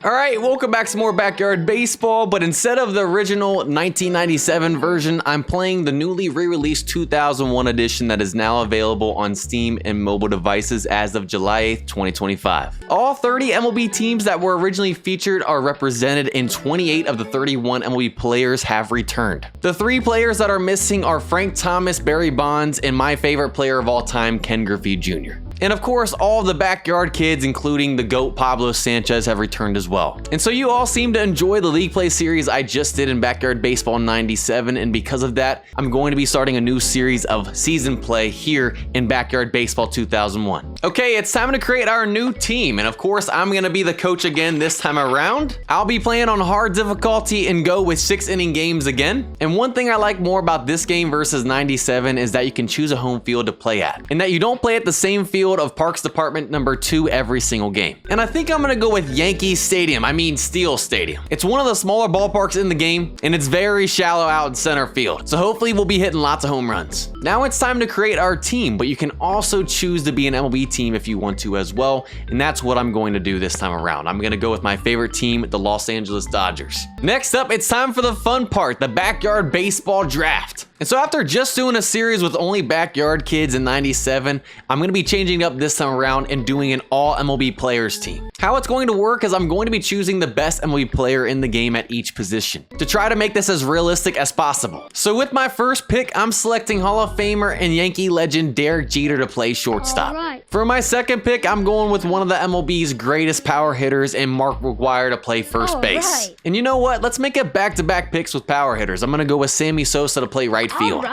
Alright, welcome back to some more Backyard Baseball, but instead of the original 1997 version, I'm playing the newly re-released 2001 edition that is now available on Steam and mobile devices as of July 8th, 2025. All 30 MLB teams that were originally featured are represented, and 28 of the 31 MLB players have returned. The 3 players that are missing are Frank Thomas, Barry Bonds, and my favorite player of all time, Ken Griffey Jr. And of course, all of the backyard kids, including the GOAT Pablo Sanchez, have returned as well. And so you all seem to enjoy the League Play series I just did in Backyard Baseball 97, and because of that, I'm going to be starting a new series of season play here in Backyard Baseball 2001. Okay, it's time to create our new team, and of course, I'm gonna be the coach again this time around. I'll be playing on hard difficulty and go with 6-inning games again. And one thing I like more about this game versus 97 is that you can choose a home field to play at, and that you don't play at the same field of Parks Department number 2 every single game. And I think I'm gonna go with Yankee Stadium, Steel Stadium. It's one of the smaller ballparks in the game, and it's very shallow out in center field. So hopefully we'll be hitting lots of home runs. Now it's time to create our team, but you can also choose to be an MLB team if you want to as well, and that's what I'm going to do this time around. I'm gonna go with my favorite team, the Los Angeles Dodgers. Next up, it's time for the fun part, the Backyard Baseball Draft. And so after just doing a series with only backyard kids in 97, I'm going to be changing it up this time around and doing an all MLB players team. How it's going to work is I'm going to be choosing the best MLB player in the game at each position to try to make this as realistic as possible. So with my first pick, I'm selecting Hall of Famer and Yankee legend Derek Jeter to play shortstop. For my second pick, I'm going with one of the MLB's greatest power hitters and Mark McGwire to play first base. And you know what? Let's make it back-to-back picks with power hitters. I'm going to go with Sammy Sosa to play right field.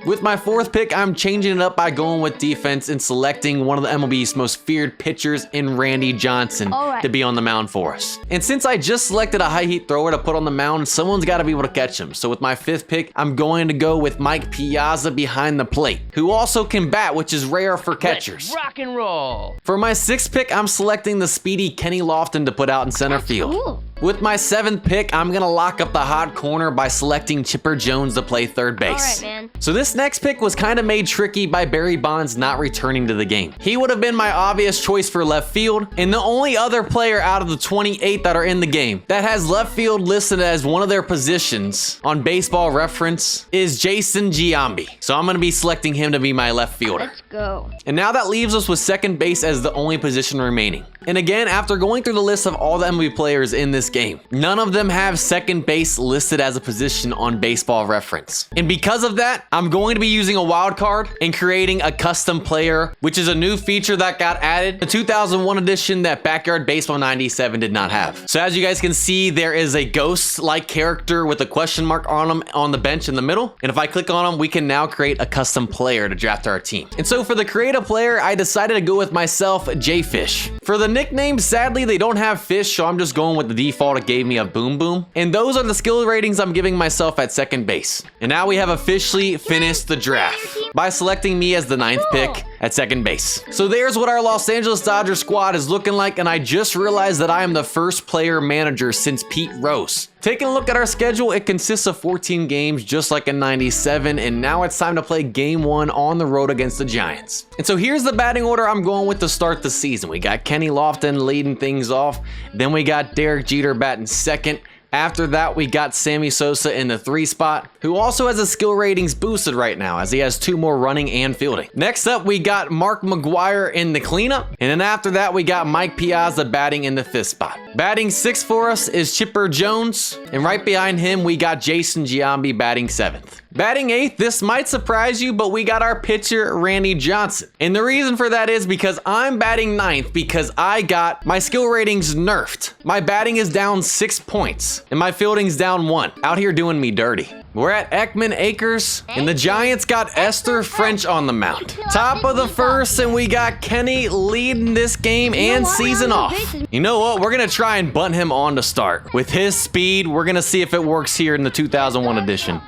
With my fourth pick, I'm changing it up by going with defense and selecting one of the MLB's most feared pitchers in Randy Johnson to be on the mound for us. And since I just selected a high heat thrower to put on the mound, someone's got to be able to catch him. So with my fifth pick, I'm going to go with Mike Piazza behind the plate, who also can bat, which is rare for catchers. Let's rock and roll. For my sixth pick, I'm selecting the speedy Kenny Lofton to put out in center field. Cool. With my seventh pick, I'm gonna lock up the hot corner by selecting Chipper Jones to play third base. All right, man. So this next pick was kind of made tricky by Barry Bonds not returning to the game. He would have been my obvious choice for left field, and the only other player out of the 28 that are in the game that has left field listed as one of their positions on Baseball Reference is Jason Giambi. So I'm gonna be selecting him to be my left fielder. Let's go. And now that leaves us with second base as the only position remaining. And again, after going through the list of all the MLB players in this game, none of them have second base listed as a position on Baseball Reference. And because of that, I'm going to be using a wild card and creating a custom player, which is a new feature that got added, the 2001 edition that Backyard Baseball 97 did not have. So as you guys can see, there is a ghost-like character with a question mark on him on the bench in the middle. And if I click on him, we can now create a custom player to draft our team. And so for the create a player, I decided to go with myself, JayFish. For the nickname, sadly, they don't have fish, so I'm just going with the default it gave me of Boom Boom. And those are the skill ratings I'm giving myself at second base. And now we have officially finished the draft by selecting me as the 9th pick at second base. So there's what our Los Angeles Dodgers squad is looking like, and I just realized that I am the first player manager since Pete Rose. Taking a look at our schedule, it consists of 14 games just like in 97, and now it's time to play game 1 on the road against the Giants. And so here's the batting order I'm going with to start the season. We got Kenny Lofton leading things off, then we got Derek Jeter batting second. After that, we got Sammy Sosa in the 3 spot, who also has his skill ratings boosted right now as he has 2 more running and fielding. Next up, we got Mark McGwire in the cleanup. And then after that, we got Mike Piazza batting in the 5th spot. Batting 6th for us is Chipper Jones. And right behind him, we got Jason Giambi batting 7th. Batting 8th, this might surprise you, but we got our pitcher, Randy Johnson. And the reason for that is because I'm batting 9th because I got my skill ratings nerfed. My batting is down 6 points and my fielding's down 1. Out here doing me dirty. We're at Ekman Acres, and the Giants got Esther French on the mound. Top of the first, and we got Kenny leading this game and season off. You know what? We're gonna try and bunt him on to start. With his speed, we're gonna see if it works here in the 2001 edition.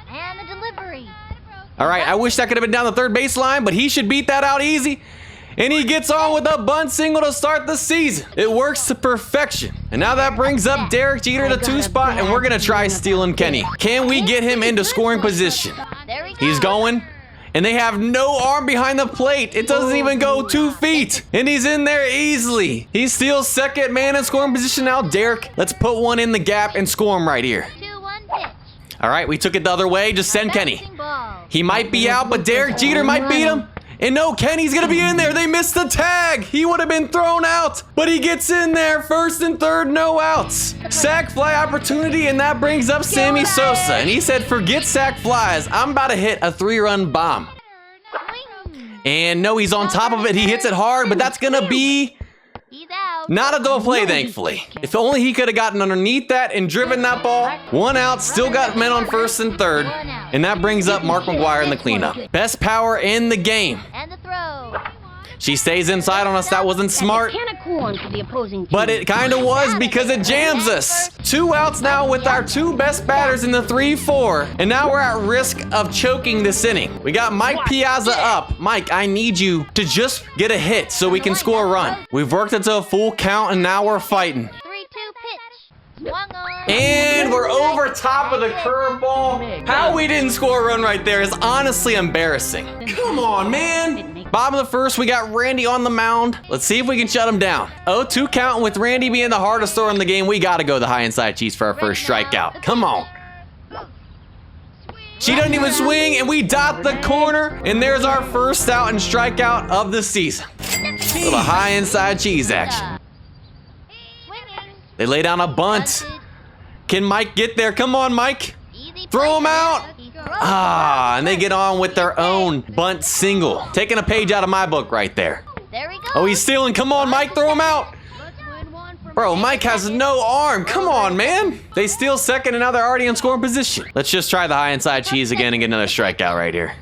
All right, I wish that could have been down the third baseline, but he should beat that out easy. And he gets on with a bunt single to start the season. It works to perfection. And now that brings up Derek Jeter to 2 spot, and we're gonna try stealing Kenny. Can we get him into scoring position? He's going, And they have no arm behind the plate. It doesn't even go 2 feet. And he's in there easily. He steals second man in scoring position now. Derek, let's put one in the gap and score him right here. 2-1 pitch. All right, we took it the other way. Just send Kenny. He might be out, but Derek Jeter might beat him. And no, Kenny's gonna be in there. They missed the tag. He would have been thrown out, but he gets in there. First and third, no outs. Sack fly opportunity, and that brings up Sammy Sosa. And he said, forget sack flies. I'm about to hit a 3-run bomb. And no, he's on top of it. He hits it hard, but that's gonna be He's out. not a double play, thankfully. If only he could have gotten underneath that and driven that ball. 1 out, still got men on first and third. And that brings up Mark McGwire in the cleanup. Best power in the game. And the throw. She stays inside on us. That wasn't smart. But it kind of was because it jams us. 2 outs now with our 2 best batters in the 3-4. And now we're at risk of choking this inning. We got Mike Piazza up. Mike, I need you to just get a hit so we can score a run. We've worked it to a full count and now we're fighting. 3-2 pitch. Swung on. And we're over top of the curveball. How we didn't score a run right there is honestly embarrassing. Come on, man. Bottom of the first, we got Randy on the mound. Let's see if we can shut him down. 0-2 count, with Randy being the hardest thrower in the game. We got to go the high inside cheese for our first strikeout. Come on. She doesn't even swing, and we dot the corner. And there's our first out and strikeout of the season. Little high inside cheese action. They lay down a bunt. Can Mike get there? Come on, Mike. Throw him out. Ah, and they get on with their own bunt single. Taking a page out of my book right there. There we go. Oh, he's stealing. Come on, Mike, throw him out. Bro, Mike has no arm. Come on, man. They steal second, and now they're already in scoring position. Let's just try the high inside cheese again and get another strikeout right here.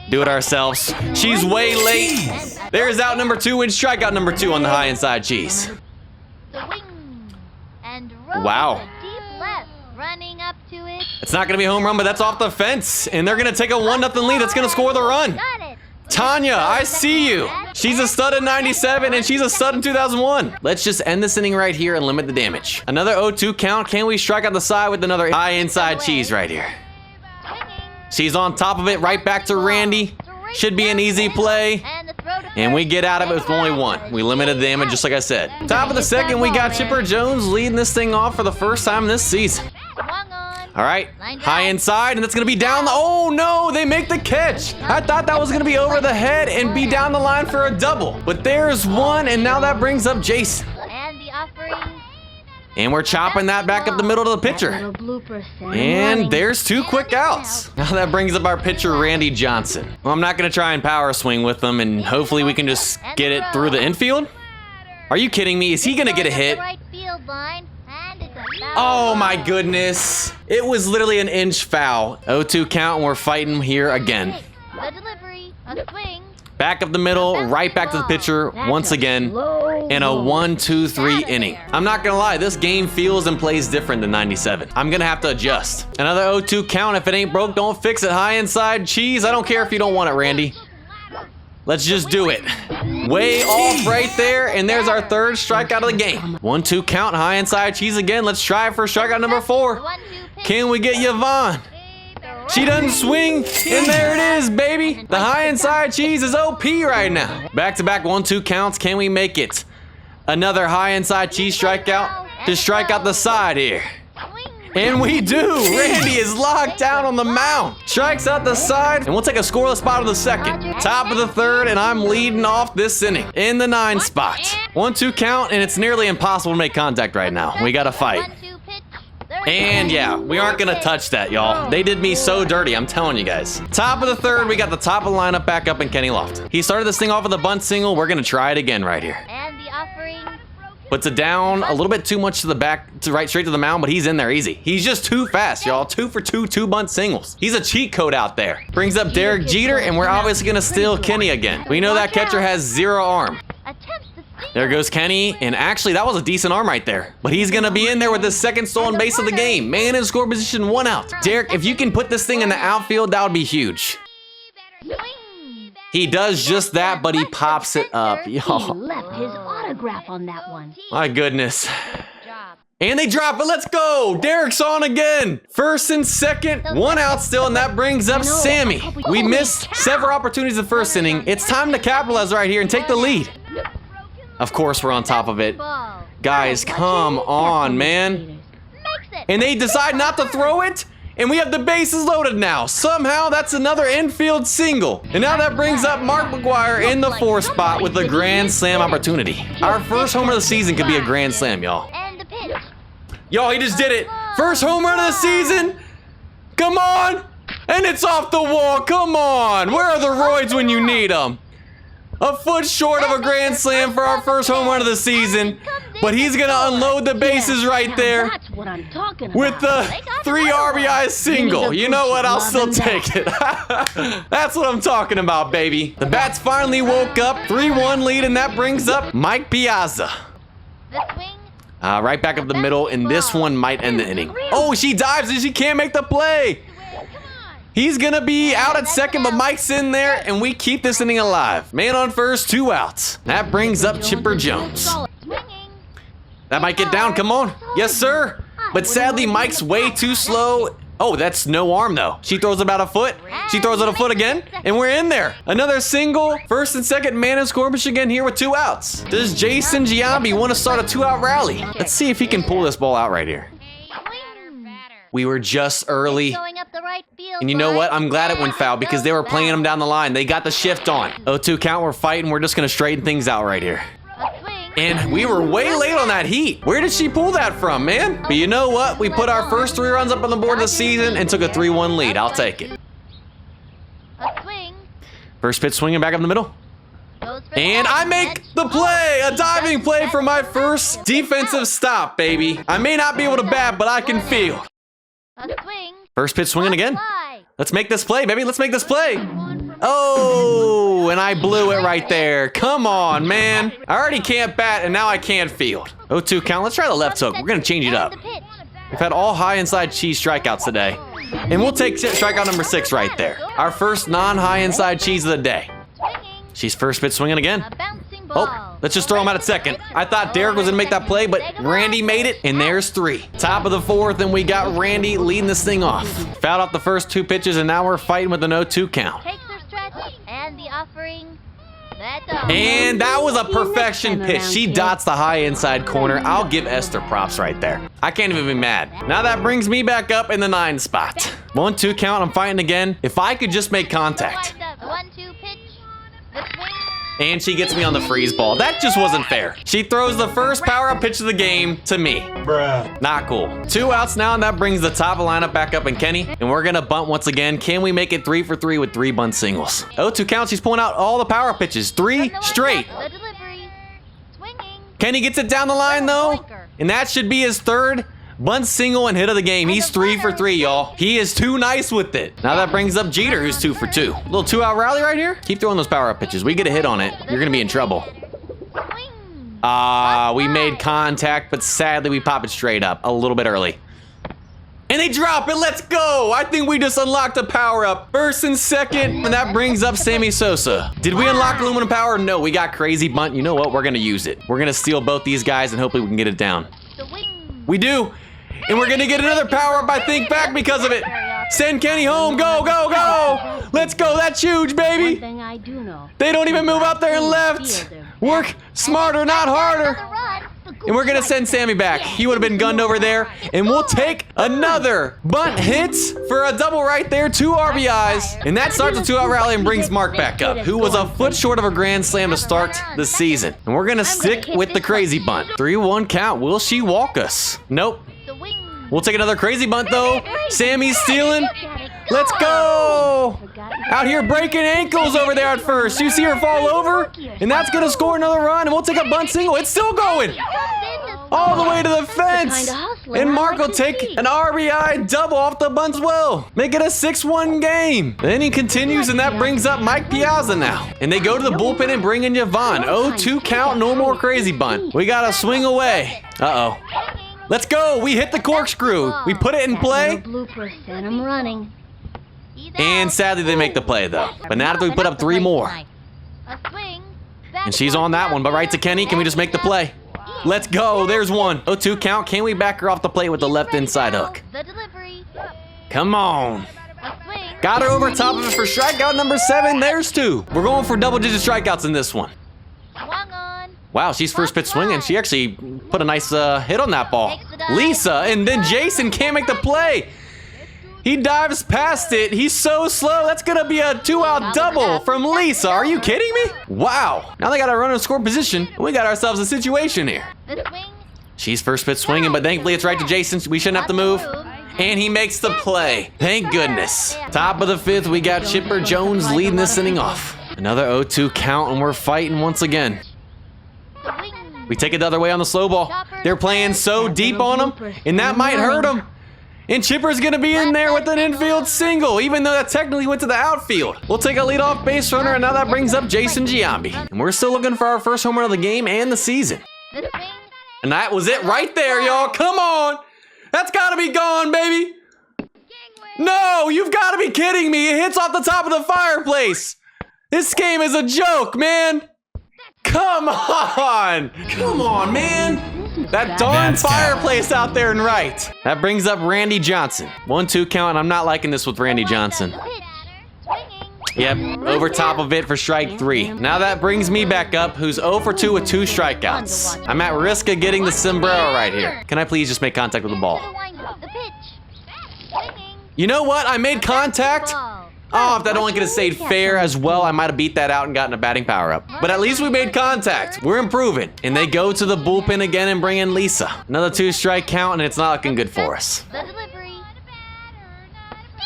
Do it ourselves. She's way late. There's out number 2 and strikeout number 2 on the high inside cheese. Wow. Running up to it. It's not going to be a home run, but that's off the fence. And they're going to take a 1-0 lead. That's going to score the run. Got it. Tanya, I see you. She's a stud in 97, and she's a stud in 2001. Let's just end this inning right here and limit the damage. Another 0-2 count. Can we strike out the side with another high inside cheese right here? She's on top of it. Right back to Randy. Should be an easy play. And we get out of it with only 1. We limited the damage, just like I said. Top of the second, we got Chipper Jones leading this thing off for the first time this season. All right, high inside, and that's gonna be down the, oh no, they make the catch. I thought that was gonna be over the head and be down the line for a double. But there's one, and now that brings up Jason. And the offering. And we're chopping that back up the middle of the pitcher. And there's 2 quick outs. Now that brings up our pitcher, Randy Johnson. Well, I'm not gonna try and power swing with them, and hopefully we can just get it through the infield. Are you kidding me? Is he gonna get a hit? Oh my goodness. It was literally an inch foul. 0-2 count, and we're fighting here again. The delivery, a swing. Back up the middle, right back to the pitcher once again in a 1-2-3 inning. I'm not gonna lie, this game feels and plays different than 97. I'm gonna have to adjust. Another 0-2 count. If it ain't broke, don't fix it. High inside cheese. I don't care if you don't want it, Randy. Let's just do it. Way off right there, and there's our 3rd strikeout of the game. 1-2 count, high inside cheese again. Let's try for strikeout number 4. Can we get Yvonne? She doesn't swing, and there it is, baby. The high inside cheese is OP right now. Back-to-back 1-2 counts. Can we make it? Another high inside cheese strikeout to strike out the side here. And we do. Randy is locked down on the mound. Strikes out the side, and we'll take a scoreless spot of the second. Top of the 3rd, and I'm leading off this inning in the 9 spot. 1-2 count, and it's nearly impossible to make contact right now. We got to fight. And yeah, we aren't gonna touch that, y'all. They did me so dirty, I'm telling you guys. Top of the 3rd, we got the top of the lineup back up in Kenny Lofton. He started this thing off with a bunt single. We're gonna try it again right here. And the offering. Puts it down a little bit too much to the back, right straight to the mound, but he's in there easy. He's just too fast, y'all. 2 for 2, 2 bunt singles. He's a cheat code out there. Brings up Derek Jeter, and we're obviously gonna steal Kenny again. We know that catcher has 0 arm. There goes Kenny, and actually that was a decent arm right there. But he's gonna be in there with his 2nd stolen base of the game. Man in score position, 1 out. Derek, if you can put this thing in the outfield, that would be huge. He does just that, but he pops it up, y'all. He left his autograph on that one. My goodness. And they drop it. Let's go. Derek's on again. First and second. 1 out still, and that brings up Sammy. We missed several opportunities in the first inning. It's time to capitalize right here and take the lead. Of course, we're on top of it. Ball. Guys, come on, man. Makes it. And they decide not to throw it, and we have the bases loaded now. Somehow, that's another infield single. And now that brings up Mark McGuire in the 4th spot with a grand slam opportunity. Our first homer of the season could be a grand slam, y'all. And the pitch. Y'all, he just did it. First home run of the season. Come on. And it's off the wall. Come on. Where are the roids when you need them? A foot short of a grand slam for our first home run of the season. But he's going to unload the bases right there That's what I'm talking about. with the 3 RBI single. You know what? I'll still take it. That's what I'm talking about, baby. The bats finally woke up. 3-1 lead, and that brings up Mike Piazza. The swing. Right back up the middle, and this one might end the inning. Oh, she dives and she can't make the play. Come on. He's gonna be out at second, but Mike's in there, and we keep this inning alive. Man on first, 2 outs. That brings up Chipper Jones. Swinging. That might get down, come on. Yes, sir. But sadly, Mike's way too slow. Oh, that's no arm, though. She throws about a foot. She throws it a foot again, and we're in there. Another single. First and second, man in scorpish again here with 2 outs. Does Jason Giambi want to start a 2-out rally? Let's see if he can pull this ball out right here. Swing. We were just early. Going up the right field. And you know line. what? I'm glad it went foul because they were playing him down the line. They got the shift on. 0-2 count, we're fighting. We're just going to straighten things out right here. A swing. And we were way late on that heat. Where did she pull that from, man? But you know what? We put our first 3 runs up on the board of the season and took a 3-1 lead. I'll take it. A swing. First pitch swinging back up the middle. Goes for And I make the play. A diving play for my first defensive stop, baby. I may not be able to bat, but I can feel. A swing. First pitch swinging again. Fly. Let's make this play, baby. Let's make this play. Oh, and I blew it right there. Come on, man. I already can't bat, and now I can't field. 0-2 count. Let's try the left hook. We're going to change it up. And the pitch. We've had all high inside cheese strikeouts today. And we'll take strikeout number 6 right there. Our first non-high inside cheese of the day. Swinging. She's first pitch swinging again. A bouncing ball. Oh, let's just throw him out at second. I thought Derek was going to make that play, but Randy made it, and there's 3. Top of the 4th, and we got Randy leading this thing off. Fouled off the first 2 pitches, and now we're fighting with an 0-2 count. Takes her stretch. And the offering. That's all. And that was a perfection pitch. She dots the high inside corner. I'll give Esther props right there. I can't even be mad. Now that brings me back up in the 9 spot. 1-2 count, I'm fighting again. If I could just make contact. Winds up. 1-2 pitch. The swing. And she gets me on the freeze ball. That just wasn't fair. She throws the first power-up pitch of the game to me. Bruh. Not cool. 2 outs now, and that brings the top of the lineup back up in Kenny. And we're going to bunt once again. Can we make it 3 for 3 with 3 bunt singles? 0-2 count. She's pulling out all the power pitches. 3 straight. The delivery. Swinging. Kenny gets it down the line, though. And that should be his 3rd bunt single and hit of the game. He's 3 for 3, y'all. He is too nice with it. Now that brings up Jeter, who's 2 for 2. Little 2-out rally right here. Keep throwing those power-up pitches. We get a hit on it, you're going to be in trouble. Swing. We made contact, but sadly we pop it straight up a little bit early. And they drop it. Let's go. I think we just unlocked a power-up. First and second, and that brings up Sammy Sosa. Did we unlock aluminum power? No, we got crazy bunt. You know what? We're going to use it. We're going to steal both these guys, and hopefully we can get it down. The wing. We do. And we're going to get another power-up, I think, back because of it. Send Kenny home. Go, go, go. Let's go. That's huge, One baby. thing I do know. They don't even move out there and left. Work smarter, not harder. And we're going to send Sammy back. He would have been gunned over there. And we'll take another bunt hits for a double right there. 2 RBIs. And that starts a 2-out rally and brings Mark back up, who was a foot short of a grand slam to start the season. And we're going to stick with the crazy bunt. 3-1 count. Will she walk us? Nope. The wing. We'll take another crazy bunt, though. Sammy's stealing. Let's go. Out here breaking ankles over there at first. You see her fall over? And that's going to score another run. And we'll take a bunt single. It's still going. All the way to the fence. And Mark will take an RBI double off the bunt as well. Make it a 6-1 game. Then he continues, and that brings up Mike Piazza now. And they go to the bullpen and bring in Yvonne. 0-2 count, no more crazy bunt. We got a swing away. Uh-oh. Let's go. We hit the corkscrew. We put it in play. Blooper, send him running. And sadly, they make the play, though. But now that we put up 3 more. A swing. And she's on that one, but right to Kenny. Can we just make the play? Let's go. There's one. 0-2 count. Can we back her off the plate with the left inside hook? The delivery. Come on. A swing. Got her over top of it for strikeout number 7. There's 2. We're going for double-digit strikeouts in this one. Swung on. Wow, she's first pitch swinging. She actually put a nice hit on that ball. Lisa, and then Jason can't make the play. He dives past it. He's so slow. That's going to be a 2-out double from Lisa. Are you kidding me? Wow. Now they got a runner in score position. We got ourselves a situation here. The swing. She's first pitch swinging, but thankfully it's right to Jason. We shouldn't have to move. And he makes the play. Thank goodness. Top of the 5th, we got Chipper Jones leading this inning off. Another 0-2 count, and we're fighting once again. The wing. We take it the other way on the slow ball. They're playing so deep on him, and that might hurt him. And Chipper's gonna be in there with an infield single, even though that technically went to the outfield. We'll take a leadoff base runner, and now that brings up Jason Giambi. And we're still looking for our first home run of the game and the season. The swing. And that was it right there, y'all. Come on. That's gotta be gone, baby. No, you've gotta be kidding me. It hits off the top of the fireplace. This game is a joke, man. Come on. Come on, man. That darn fireplace out there and right. That brings up Randy Johnson. 1-2 count, and I'm not liking this with Randy Johnson. The pitch. Swinging. Yep, over top of it for strike 3. Now that brings me back up, who's 0 for 2 with 2 strikeouts. I'm at risk of getting the sombrero right here. Can I please just make contact with the ball? The windup. The pitch. Swinging. You know what? I made contact. Ball. Oh, if that only could have stayed fair as well, I might have beat that out and gotten a batting power up. But at least we made contact. We're improving. And they go to the bullpen again and bring in Lisa. Another 2-strike count, and it's not looking good for us. The delivery.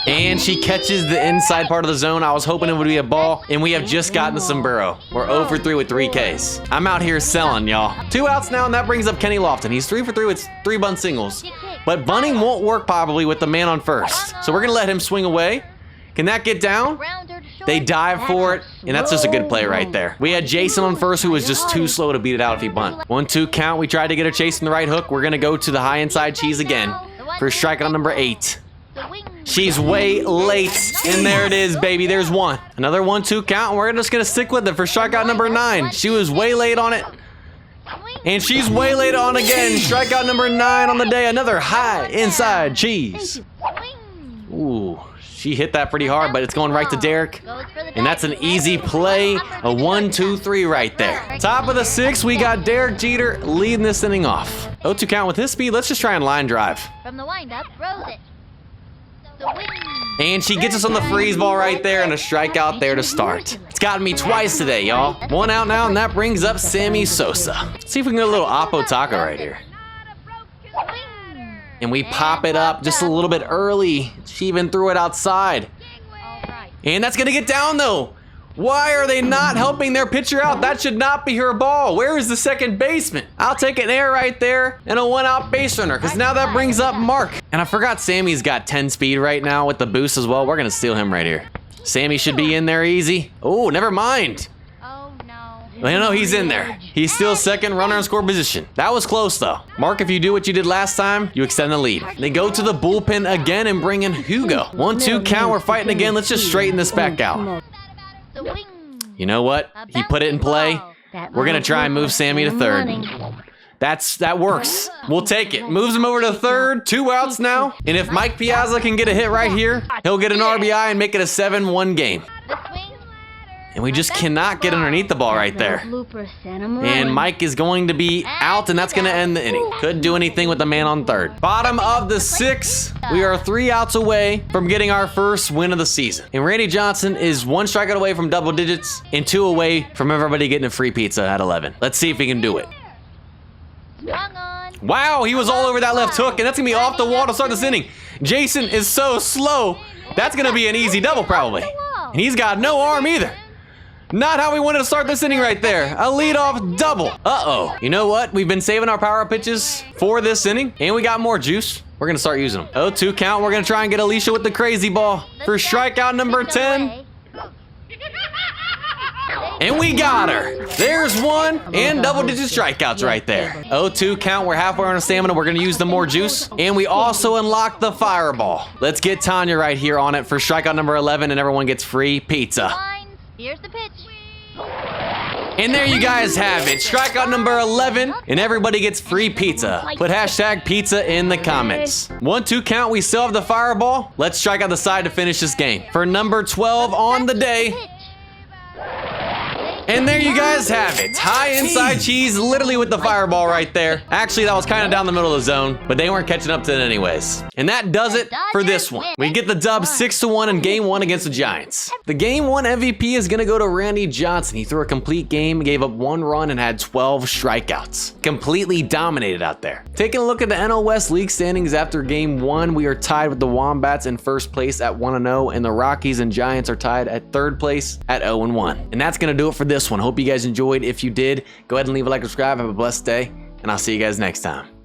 And she catches the inside part of the zone. I was hoping it would be a ball, and we have just gotten the sombrero. We're 0 for 3 with 3 Ks. I'm out here selling, y'all. 2 outs now, and that brings up Kenny Lofton. He's 3 for 3 with 3 bunt singles. But bunting won't work probably with the man on first. So we're gonna let him swing away. Can that get down? Rounder to short. They dive for it, and that's just a good play right there. We had Jason on first, who was just too slow to beat it out if he bunt. 1-2 count. We tried to get her chasing the right hook. We're gonna go to the high inside cheese again for strikeout number 8. The wing. She's way late, and there it is, baby. There's one. Another 1-2 count, and we're just gonna stick with it for strikeout number 9. She was way late on it, and she's way late on again. Strikeout number 9 on the day. Another high inside cheese. Swing. Ooh. She hit that pretty hard, but it's going right to Derek. Goes for the And that's an easy play. A 1-2-3 right there. Top of the 6th, we got Derek Jeter leading this inning off. 0-2 count with his speed. Let's just try and line drive. From the windup, throws it. The wing. And she gets us on the freeze ball right there and a strikeout there to start. It's gotten me twice today, y'all. 1 out now, and that brings up Sammy Sosa. Let's see if we can get a little Oppo Taco right here. Swing. And we pop it up just a little bit early. She even threw it outside. All right. And that's gonna get down though. Why are they not helping their pitcher out? That should not be her ball. Where is the second baseman? I'll take an error right there and a 1-out base runner, because now that brings up Mark. And I forgot Sammy's got 10 speed right now with the boost as well. We're gonna steal him right here. Sammy should be in there easy. Oh, never mind. Oh no. Well, no, he's in there. He's still second runner in score position. That was close though. Mark, if you do what you did last time, you extend the lead. They go to the bullpen again and bring in Hugo. 1-2 count, we're fighting again. Let's just straighten this back out. The wing. You know what? He put it in play. We're gonna try and move Sammy to third. That works. We'll take it. Moves him over to third. 2 outs now. And if Mike Piazza can get a hit right here, he'll get an RBI and make it a 7-1 game. The swing. And we just cannot get underneath the ball right there. And Mike is going to be out, and that's going to end the inning. Couldn't do anything with the man on third. Bottom of the 6th, we are 3 outs away from getting our first win of the season. And Randy Johnson is 1 strikeout away from double digits and 2 away from everybody getting a free pizza at 11. Let's see if he can do it. Swung on. Wow, he was all over that left hook, and that's going to be off the wall to start this inning. Jason is so slow. That's going to be an easy double probably. And he's got no arm either. Not how we wanted to start this inning right there. A leadoff double. Uh-oh. You know what? We've been saving our power pitches for this inning, and we got more juice. We're going to start using them. 0-2 count. We're going to try and get Alicia with the crazy ball for strikeout number 10. And we got her. There's 1 and double-digit strikeouts right there. 0-2 count. We're halfway on our stamina. We're going to use the more juice. And we also unlock the fireball. Let's get Tanya right here on it for strikeout number 11, and everyone gets free pizza. Here's the pitch. And there you guys have it. Strikeout number 11, and everybody gets free pizza. Put hashtag pizza in the comments. 1-2 count, we still have the fireball. Let's strike out the side to finish this game. For number 12 on the day. And there you guys have it. High inside cheese, literally with the fireball right there. Actually, that was kind of down the middle of the zone, but they weren't catching up to it anyways. And that does it for this one. We get the dub 6-1 in game 1 against the Giants. The game 1 MVP is gonna go to Randy Johnson. He threw a complete game, gave up 1 run, and had 12 strikeouts. Completely dominated out there. Taking a look at the NL West League standings after game 1, we are tied with the Wombats in first place at 1-0, and the Rockies and Giants are tied at third place at 0-1. And that's gonna do it for this one. Hope you guys enjoyed. If you did, go ahead and leave a like, subscribe, have a blessed day, and I'll see you guys next time.